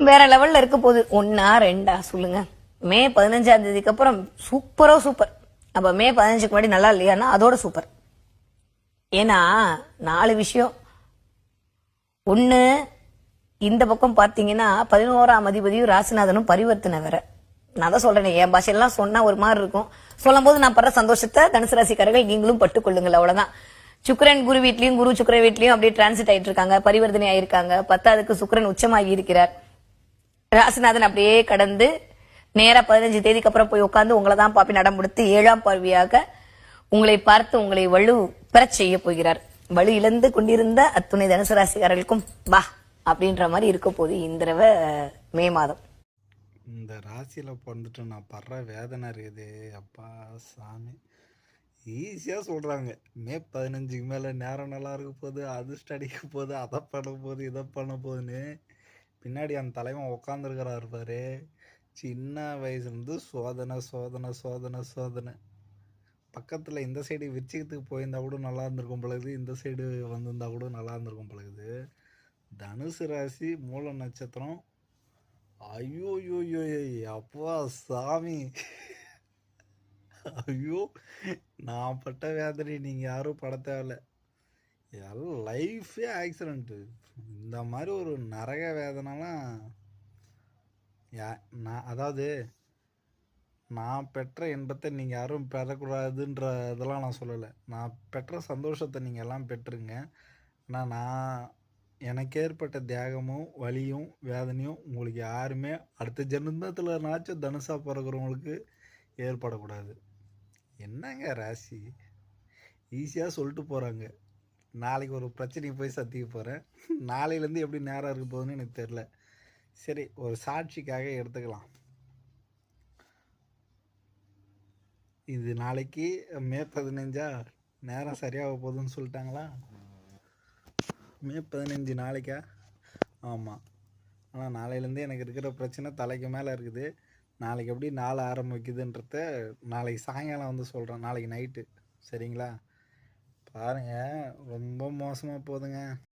வேற லெவல்ல இருக்க போகுது. 1ஆ 2ஆ சொல்லுங்க. மே 15ஆம் தேதிக்கு அப்புறம் சூப்பர். அப்ப மே 15க்கு முன்னாடி நல்லா இல்லையானா அதோட சூப்பர். ஏன்னா 4 விஷயம். ஒண்ணு, இந்த பக்கம் பாத்தீங்கன்னா 11ஆம் அதிபதியும் ராசிநாதனும் பரிவர்த்தனை வேற. நான் தான் சொல்றேன், என் பாஷையெல்லாம் சொன்னா ஒரு மாதிரி இருக்கும். சொல்லும் போது நான் படுற சந்தோஷத்தை தனுசு ராசிக்காரர்கள் நீங்களும் பட்டுக்கொள்ளுங்கள், அவ்வளவுதான். சுக்கிரன் குரு வீட்லயும் குரு சுக்கிர வீட்லயும் அப்படியே டிரான்சிட் ஆயிட்டு இருக்காங்க, பரிவர்த்தனை ஆயிருக்காங்க. 10க்கு சுக்கிரன் உச்சமாகி இருக்கிறார். ராசிநாதன் அப்படியே கடந்து நேரா 15 தேதிக்கு அப்புறம் போய் உட்கார்ந்து உங்களை தான் பாப்பி நடமுடுத்து 7ஆம் பார்வையாக உங்களை பார்த்து உங்களை வலு பெறச் செய்ய போகிறார். வலு இழந்து கொண்டிருந்த அத்துணை தனுசு ராசிக்காரர்களுக்கும் வா அப்படின்ற மாதிரி இருக்க போது இந்த தடவை மே மாதம். இந்த ராசியில் பிறந்துட்டு நான் படுற வேதனை இருக்குது. அப்பா சாமி, ஈஸியாக சொல்கிறாங்க மே 15க்கு மேலே நேரம் நல்லா இருக்க போகுது, அதிர்ஷ்டம் அடிக்க போகுது, அதை பண்ண போகுது, இதை பண்ண போகுதுன்னு. பின்னாடி அந்த தலைவன் உட்காந்துருக்கிறாரு பாரு, சின்ன வயசுலேருந்து சோதனை சோதனை சோதனை சோதனை. பக்கத்தில் இந்த சைடு விருச்சிகத்துக்கு போயிருந்தா கூட நல்லா இருந்திருக்கும் பழகுது, இந்த சைடு வந்திருந்தா கூட நல்லா இருந்திருக்கும் பழகுது. தனுசு ராசி மூல நட்சத்திரம். ஐயோயோயோ அப்பா சாமி, ஐயோ நான் பட்ட வேதனை நீங்கள் யாரும் பட தேவையில்ல. எல்லாம் லைஃபே ஆக்சிடென்ட்டு. இந்த மாதிரி ஒரு நரக வேதனைலாம் அதாவது நான் பெற்ற இன்பத்தை நீங்கள் யாரும் பெறக்கூடாதுன்ற இதெல்லாம் நான் சொல்லலை. நான் பெற்ற சந்தோஷத்தை நீங்கள் எல்லாம் பெற்றுங்க. ஆனால் நான் எனக்கு ஏற்பட்ட தியாகமும் வலியும் வேதனையும் உங்களுக்கு யாருமே அடுத்த ஜென்மத்தில் நாச்சும் தனுஷாக பிறகுறவங்களுக்கு ஏற்படக்கூடாது. என்னங்க ராசி, ஈஸியாக சொல்லிட்டு போகிறாங்க. நாளைக்கு ஒரு பிரச்சனைக்கு போய் சத்திக்க போகிறேன். நாளையிலேருந்து எப்படி நேரம் இருக்க போகுதுன்னு எனக்கு தெரில. சரி, ஒரு சாட்சிக்காக எடுத்துக்கலாம். இது நாளைக்கு மே 15 நேரம் சரியாக போகுதுன்னு சொல்லிட்டாங்களா? மே 15 நாளைக்கா? ஆமாம். ஆனால் நாளையிலேருந்து எனக்கு இருக்கிற பிரச்சனை தலைக்கு மேலே இருக்குது. நாளைக்கு எப்படி நாள் ஆரம்பிக்குதுன்றத நாளைக்கு சாயங்காலம் வந்து சொல்கிறேன், நாளைக்கு நைட்டு. சரிங்களா? பாருங்கள், ரொம்ப மோசமாக போகுதுங்க.